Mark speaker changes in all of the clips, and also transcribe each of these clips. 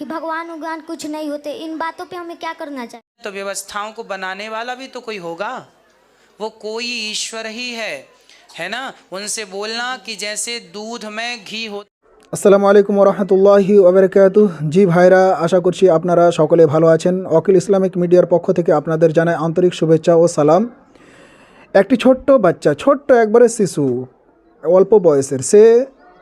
Speaker 1: कि भगवान उगवान कुछ नहीं होते, इन बातों पे हमें क्या करना चाहिए?
Speaker 2: तो व्यवस्थाओं को बनाने वाला भी तो कोई होगा, वो कोई ईश्वर ही है ना। उनसे बोलना कि जैसे दूध में घी हो।
Speaker 3: আসসালামু আলাইকুম ওরহমতুল্লাহি ওবরাকাতুহ। জি ভাইরা, আশা করছি আপনারা সকলে ভালো আছেন। অকিল ইসলামিক মিডিয়ার পক্ষ থেকে আপনাদের জানাই আন্তরিক শুভেচ্ছা ও সালাম। একটি ছোট্ট বাচ্চা, ছোট্ট একবারে শিশু, অল্প বয়সের, সে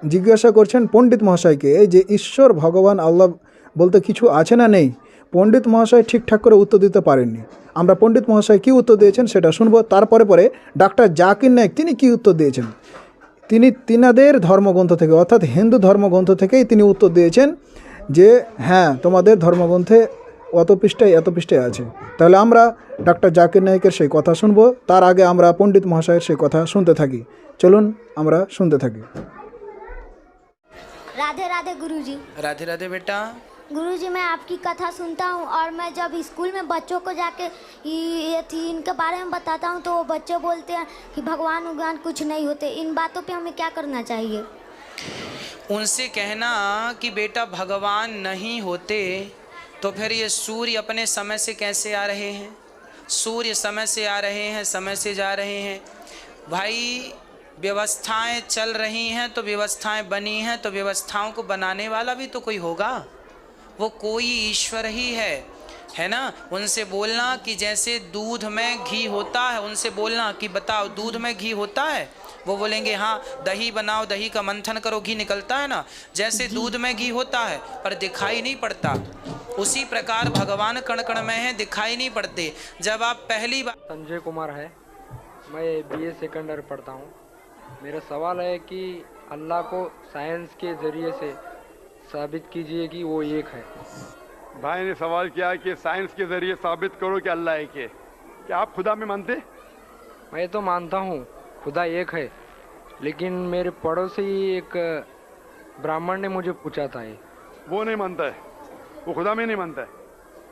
Speaker 3: জিজ্ঞাসা করছেন পণ্ডিত মহাশয়কে যে ঈশ্বর ভগবান আল্লাহ বলতে কিছু আছে না নেই। পণ্ডিত মহাশয় ঠিকঠাক করে উত্তর দিতে পারেননি। আমরা পণ্ডিত মহাশয় কী উত্তর দিয়েছেন সেটা শুনবো। তারপরে ডাক্তার জাকির নায়েক তিনি কী উত্তর দিয়েছেন। তিনি তিনাদের ধর্মগ্রন্থ থেকে, অর্থাৎ হিন্দু ধর্মগ্রন্থ থেকেই তিনি উত্তর দিয়েছেন যে হ্যাঁ, তোমাদের ধর্মগ্রন্থে এত পৃষ্ঠায় আছে। তাহলে আমরা ডাক্তার জাকির নায়েকের সেই কথা শুনবো। তার আগে আমরা পণ্ডিত মহাশয়ের সেই কথা শুনতে থাকি। চলুন আমরা শুনতে থাকি।
Speaker 1: राधे राधे गुरुजी।
Speaker 2: राधे राधे बेटा।
Speaker 1: गुरुजी, मैं आपकी कथा सुनता हूँ और मैं जब स्कूल में बच्चों को जाके इनके बारे में बताता हूँ तो वो बच्चे बोलते हैं कि भगवान उगवान कुछ नहीं होते, इन बातों पे हमें क्या करना चाहिए?
Speaker 2: उनसे कहना कि बेटा भगवान नहीं होते तो फिर ये सूर्य अपने समय से कैसे आ रहे हैं, सूर्य समय से आ रहे हैं, समय से जा रहे हैं। भाई व्यवस्थाएं चल रही हैं तो व्यवस्थाएं बनी हैं, तो व्यवस्थाओं को बनाने वाला भी तो कोई होगा, वो कोई ईश्वर ही है ना। उनसे बोलना कि जैसे दूध में घी होता है, उनसे बोलना कि बताओ दूध में घी होता है, वो बोलेंगे हाँ। दही बनाओ, दही का मंथन करो, घी निकलता है ना। जैसे दूध में घी होता है पर दिखाई नहीं पड़ता, उसी प्रकार भगवान कण कण में है, दिखाई नहीं पड़ते। जब आप पहली बार।
Speaker 4: संजय कुमार है, मैं BA सेकंड ईयर पढ़ता हूँ। मेरा सवाल है कि अल्लाह को साइंस के ज़रिए से साबित कीजिए कि वो एक है।
Speaker 5: भाई ने सवाल किया कि साइंस के ज़रिए साबित करो कि अल्लाह एक है। क्या आप खुदा में मानते?
Speaker 4: मैं तो मानता हूँ खुदा एक है, लेकिन मेरे पड़ोसी एक ब्राह्मण ने मुझे पूछा था ये।
Speaker 5: वो नहीं मानता है, वो खुदा में नहीं मानता है।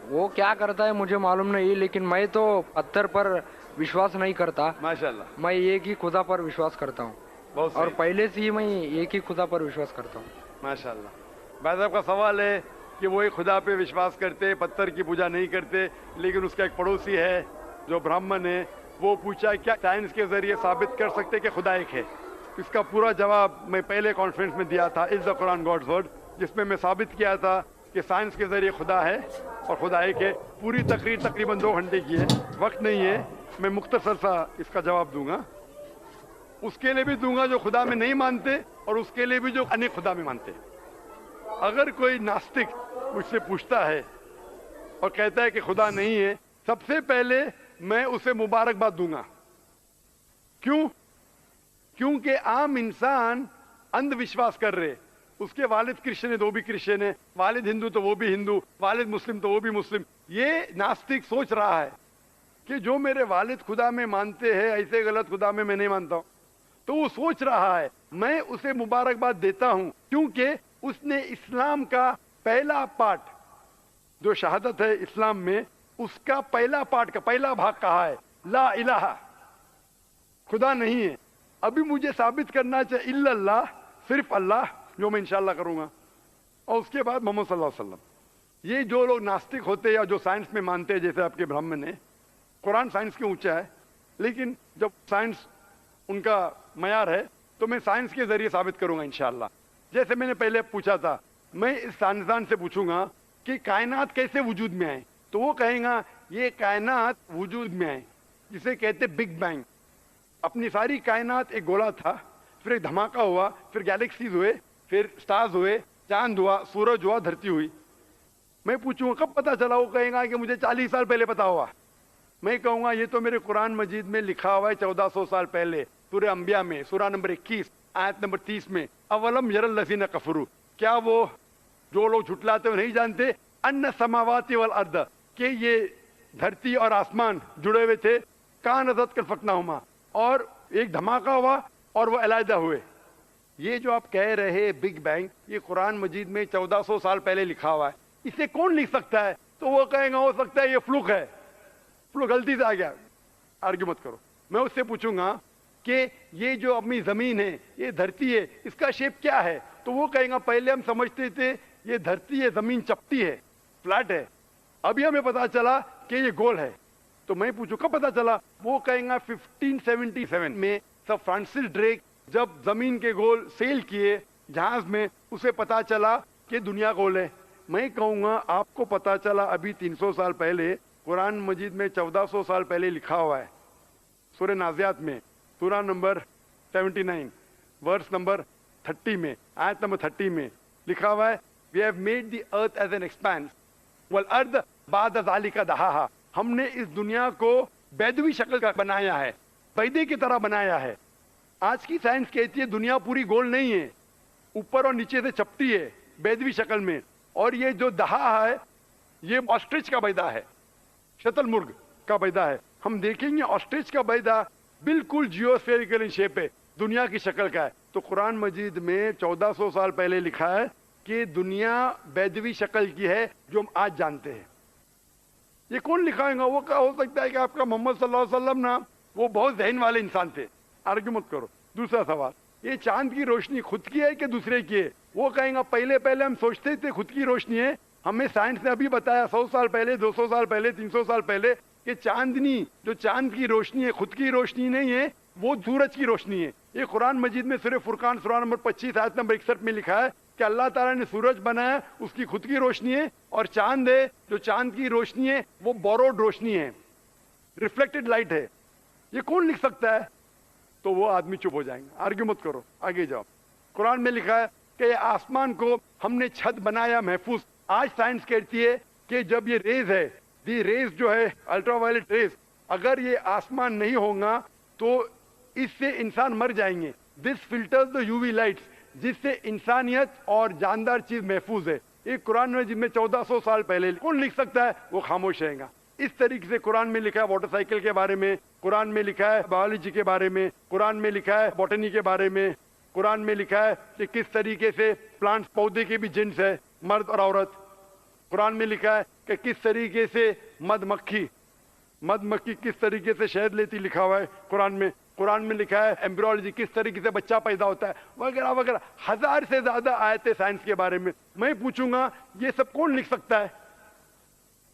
Speaker 4: वो क्या करता है मुझे मालूम नहीं, लेकिन मैं तो पत्थर पर विश्वास नहीं करता।
Speaker 5: माशाल्लाह,
Speaker 4: मैं एक ही खुदा पर विश्वास करता हूँ,
Speaker 5: बहुत
Speaker 4: और
Speaker 5: सही।
Speaker 4: पहले से ही मैं एक ही खुदा पर विश्वास करता हूँ।
Speaker 5: माशाल्लाह। भाई साहब का सवाल है कि वो एक खुदा पे विश्वास करते, पत्थर की पूजा नहीं करते, लेकिन उसका एक पड़ोसी है जो ब्राह्मण है, वो पूछा क्या साइंस के ज़रिए साबित कर सकते कि खुदा एक है। इसका पूरा जवाब मैं पहले कॉन्फ्रेंस में दिया था, is the Quran God's word, जिसमें मैं साबित किया था कि साइंस के ज़रिए खुदा है और खुदा एक है। पूरी तकरीर तकरीबन 2 घंटे की है, वक्त नहीं है, मैं मुख्तसर सा इसका जवाब दूंगा। उसके लिए भी दूंगा जो खुदा में नहीं मानते, और उसके लिए भी जो अनेक खुदा में मानते। अगर कोई नास्तिक मुझसे पूछता है और कहता है कि खुदा नहीं है, सबसे पहले मैं उसे मुबारकबाद दूंगा। क्यों? क्योंकि आम इंसान अंधविश्वास कर रहे। उसके वालिद क्रिश्चियन है तो वो भी क्रिश्चियन है, वालिद हिंदू तो वो भी हिंदू, वालिद मुस्लिम तो वो भी मुस्लिम। ये नास्तिक सोच रहा है कि जो मेरे वालिद खुदा में मानते हैं, ऐसे गलत खुदा में मैं नहीं मानता हूँ। तो वो सोच रहा है, मैं उसे मुबारकबाद देता हूँ, क्योंकि उसने इस्लाम का पहला पार्ट, जो शहादत है इस्लाम में, उसका पहला पार्ट का पहला भाग कहा है ला इलाहा, खुदा नहीं है। अभी मुझे साबित करना चाहिए इल्लल्लाह, सिर्फ अल्लाह, जो मैं इंशाल्लाह करूंगा, और उसके बाद मोहम्मद सल्लल्लाहु अलैहि वसल्लम। ये जो लोग नास्तिक होते या जो साइंस में मानते हैं, जैसे आपके ब्राह्मण है, कुरान साइंस के ऊंचा है, लेकिन जब साइंस उनका मयार है तो मैं साइंस के जरिए साबित करूंगा इंशाल्लाह। जैसे मैंने पहले पूछा था, मैं इस साइंसदान से पूछूंगा कि कायनात कैसे वजूद में आए, तो वो कहेगा ये कायनात वजूद में आए जिसे कहते बिग बैंग। अपनी सारी कायनात एक गोला था, फिर एक धमाका हुआ, फिर गैलेक्सीज हुए, फिर स्टार्स हुए, चांद हुआ, सूरज हुआ, धरती हुई। मैं पूछूंगा कब पता चला, वो कहेगा कि मुझे 40 साल पहले पता हुआ। मैं कहूँगा ये तो मेरे कुरान मजीद में लिखा हुआ है 1400 साल पहले, सूरह अंबिया में, सूरह नंबर 21 आयत नंबर 30 में, अवलम यरल लज़ीना कफरू, क्या वो जो लोग झुटलाते हुए नहीं जानते, अन्ना समावाति वल अर्द, कि ये धरती और आसमान जुड़े हुए थे, कानज़त कल फकनाहुमा, और एक धमाका हुआ और वो अलहदा हुए। ये जो आप कह रहे बिग बैंग, ये कुरान मजीद में 1400 साल पहले लिखा हुआ है, इसे कौन लिख सकता है? तो वो कहेगा हो सकता है ये फ्लूक है, फ्लूक गलती से आ गया। आर्ग्यू मत करो। मैं उससे पूछूंगा कि ये जो अपनी जमीन है, ये धरती है, इसका शेप क्या है? तो वो कहेगा पहले हम समझते थे ये धरती है, जमीन चपटी है, फ्लैट है। अभी हमें पता चला कि ये गोल है। तो मैं पूछूं कब पता चला? वो कहेंगे 1577 में सर फ्रांसिस ड्रेक जब जमीन के गोल सेल किए जहाज में, उसे पता चला कि दुनिया गोल है। मैं कहूँगा आपको पता चला अभी 300 साल पहले, कुरान मजीद में 1400 साल पहले लिखा हुआ है, सूरह नाज़ियात में, सूरा नंबर 79 वर्स नंबर 30 में, आयत नंबर 30 में लिखा हुआ है, we have made the earth as an expanse वल अर्द बाद ज़ालिका दहाहा। हमने इस दुनिया को बैदवी शक्ल का बनाया है, बैदे की तरह बनाया है। आज की साइंस कहती है दुनिया पूरी गोल नहीं है, ऊपर और नीचे से चपटी है बैदवी शक्ल में। और ये जो दहा है ये ऑस्ट्रिच का बैदा है, शतुरमुर्ग का बैदा है। हम देखेंगे ऑस्ट्रिच का बैदा बिल्कुल जियोस्फेरिकल इन शेप है, दुनिया की शक्ल का है। तो कुरान मजीद में 1400 साल पहले लिखा है कि दुनिया बैदवी शक्ल की है जो हम आज जानते हैं। ये कौन लिखाएगा? वो क्या हो सकता है कि आपका मोहम्मद सल्लल्लाहु अलैहि वसल्लम ना वो बहुत ज़हन वाले इंसान थे, आर्ग्यू मत करो। दूसरा सवाल, ये चांद की रोशनी खुद की है कि दूसरे की है? वो कहेंगे पहले हम सोचते थे खुद की रोशनी है, हमें साइंस ने अभी बताया 100 साल पहले, 200 साल पहले, 300 साल पहले कि चांदनी जो चांद की रोशनी है खुद की रोशनी नहीं है, वो सूरज की रोशनी है। ये कुरान मजीद में सूरह फुरकान सूरा नंबर 25 आयत नंबर 61 में लिखा है कि अल्लाह ताला ने सूरज बनाया, उसकी खुद की रोशनी है, और चांद है जो चांद की रोशनी है वो बोरोड रोशनी है, रिफ्लेक्टेड लाइट है। ये कौन लिख सकता है? तो वो आदमी चुप हो जाएंगे, आर्ग्यू मत करो, आगे जाओ। कुरान में लिखा है कि आसमान को हमने छत बनाया महफूज। आज साइंस कहती है कि जब ये रेज है, दी रेज जो है अल्ट्रावायलेट रेज, अगर ये आसमान नहीं होगा तो इससे इंसान मर जाएंगे। This filters the UV lights, जिससे इंसानियत और जानदार चीज महफूज है। ये कुरान में जिसमें 1400 साल पहले कौन लिख सकता है? वो खामोश रहेगा। इस तरीके से कुरान में लिखा है मोटरसाइकिल के बारे में, कुरान में लिखा है बायोलॉजी के बारे में, कुरान में लिखा है बॉटनी के बारे में, कुरान में लिखा है कि किस तरीके से प्लांट्स पौधे के भी जिन्स है, मर्द और औरत। कुरान में लिखा है कि किस तरीके से मधुमक्खी किस तरीके से शहद लेती, लिखा हुआ है कुरान में। कुरान में लिखा है एम्ब्रियोलॉजी, किस तरीके से बच्चा पैदा होता है, वगैरह वगैरह। 1000 से ज्यादा आयतें साइंस के बारे में। मैं पूछूंगा ये सब कौन लिख सकता है?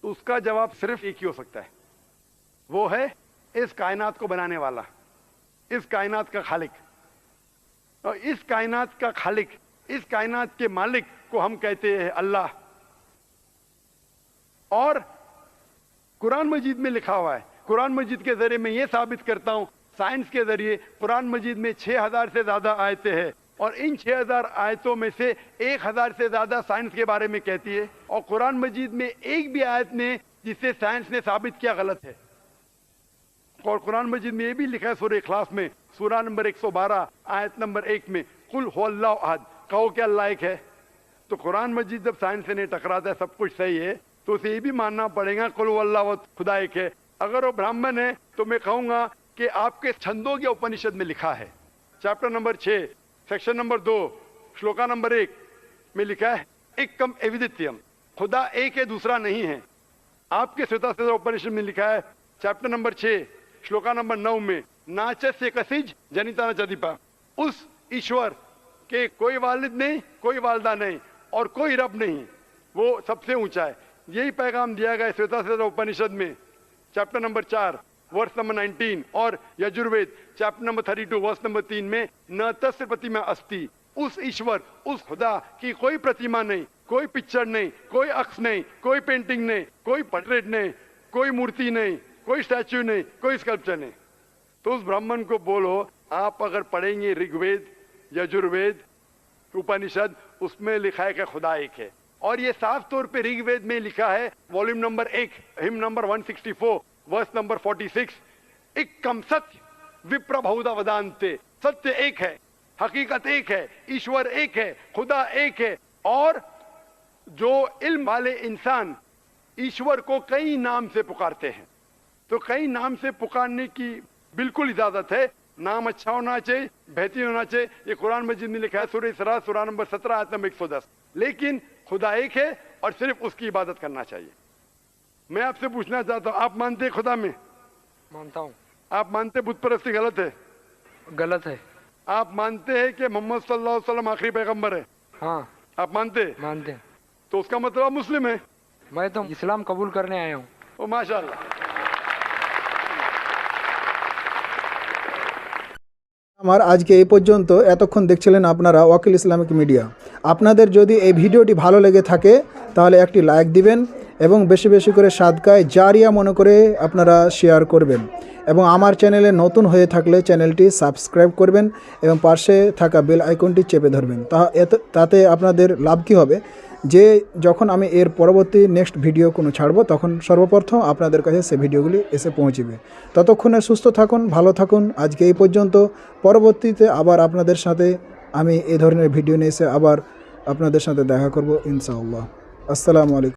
Speaker 5: तो उसका जवाब सिर्फ एक ही हो सकता है, वो है इस कायनात को बनाने वाला, इस कायनात का खालिक। और इस कायनात का खालिक, इस कायनात के मालिक को हम कहते हैं अल्लाह। और कुरान मजीद में लिखा हुआ है, कुरान मजीद के जरिए मैं ये साबित करता हूं, साइंस के जरिए कुरान मजीद में 6000 से ज्यादा आयतें हैं, और इन 6000 आयतों में से 1000 से ज्यादा साइंस के बारे में कहती है। और कुरान मजीद में एक भी आयत ने जिसे साइंस ने साबित किया गलत है। और कुरान मजीद में ये भी लिखा है सूरह इखलास में, सूरा नंबर 112 आयत नंबर 1 में, कुल हुवल्लाहु अहद, कहो कि अल्लाह एक है। तो कुरान मजीद जब साइंस से नहीं टकराता है, सब कुछ सही है, तो उसे ये भी मानना पड़ेगा कुल हुवल्लाहु अहद, खुदा एक है। अगर वो ब्राह्मण है तो मैं कहूंगा कि आपके छंदोग्य उपनिषद में लिखा है, chapter number 6 section number 2 shloka number 1 में लिखा है एकम एविदित्यम, खुदा एक है दूसरा नहीं है। आपके श्वेताश्वतर उपनिषद में लिखा है चैप्टर नंबर 6 श्लोका नंबर 9 में, नाचस्य कसिज जनिता न चदीपा, उस ईश्वर के कोई वालिद नहीं, कोई वालदा नहीं और कोई रब नहीं, वो सबसे ऊंचा है। यही पैगाम दिया गया श्वेताश्वतर उपनिषद में चैप्टर नंबर 4 वर्स नंबर 19, और Yajurveda chapter number 32 verse number 3 में, न तस्य प्रतिमा अस्ति, उस ईश्वर, उस खुदा की कोई प्रतिमा नहीं, कोई पिक्चर नहीं, कोई अक्स नहीं, कोई पेंटिंग नहीं, कोई पोर्ट्रेट नहीं, कोई मूर्ति नहीं, कोई स्टैच्यू नहीं, कोई स्कल्पचर नहीं। तो उस ब्राह्मण को बोलो, आप अगर पढ़ेंगे ऋग्वेद, यजुर्वेद, उपनिषद, उसमें लिखा है कि खुदा एक है। और ये साफ तौर पे ऋग्वेद में लिखा है, volume number 1 hymn number 164 verse number 46, एकम सत्य विप्र बहुधा वदान्ते, सत्य एक है, हकीकत एक है, ईश्वर एक है, खुदा एक है। और जो इल्म वाले इंसान ईश्वर को कई नाम से पुकारते हैं, तो कई नाम से पुकारने की बिल्कुल इजाजत है। नाम अच्छा होना चाहिए, बेहतरीन होना चाहिए। ये कुरान मजीद में लिखा है सूरह इसरा सूरा नंबर 17 आयत नंबर 110। लेकिन खुदा एक है और सिर्फ उसकी इबादत करना चाहिए। मैं आपसे पूछना चाहता हूँ, आप मानते हैं खुदा में?
Speaker 4: मानता हूँ।
Speaker 5: आप मानते बुत परस्ती गलत है?
Speaker 4: गलत है।
Speaker 5: आप मानते हैं कि मोहम्मद सल्लल्लाहु अलैहि वसल्लम आखिरी पैगंबर है?
Speaker 4: हाँ।
Speaker 5: आप मानते हैं?
Speaker 4: मानते हैं।
Speaker 5: तो उसका मतलब आप मुस्लिम हैं।
Speaker 4: मैं तो इस्लाम कबूल करने आया हूँ।
Speaker 5: ओ माशाल्लाह।
Speaker 3: আমার আজকে এই পর্যন্ত। এতক্ষণ দেখছিলেন আপনারা ওয়াকিল ইসলামিক মিডিয়া। আপনাদের যদি এই ভিডিওটি ভালো লেগে থাকে তাহলে একটি লাইক দিবেন এবং বেশি বেশি করে সাদকায় জারিয়া মনে করে আপনারা শেয়ার করবেন এবং আমার চ্যানেলে নতুন হয়ে থাকলে চ্যানেলটি সাবস্ক্রাইব করবেন এবং পাশে থাকা বেল আইকনটি চেপে ধরবেন। তাতে আপনাদের লাভ কী হবে, যে যখন আমি এর পরবর্তী নেক্সট ভিডিও কোনো ছাড়বো তখন সর্বপ্রথম আপনাদের কাছে সে ভিডিওগুলি এসে পৌঁছবে। ততক্ষণে সুস্থ থাকুন, ভালো থাকুন। আজকে এই পর্যন্ত। পরবর্তীতে আবার আপনাদের সাথে আমি এই ধরনের ভিডিও নিয়ে এসে আবার আপনাদের সাথে দেখা করব ইনশাআল্লাহ। আসসালামু আলাইকুম।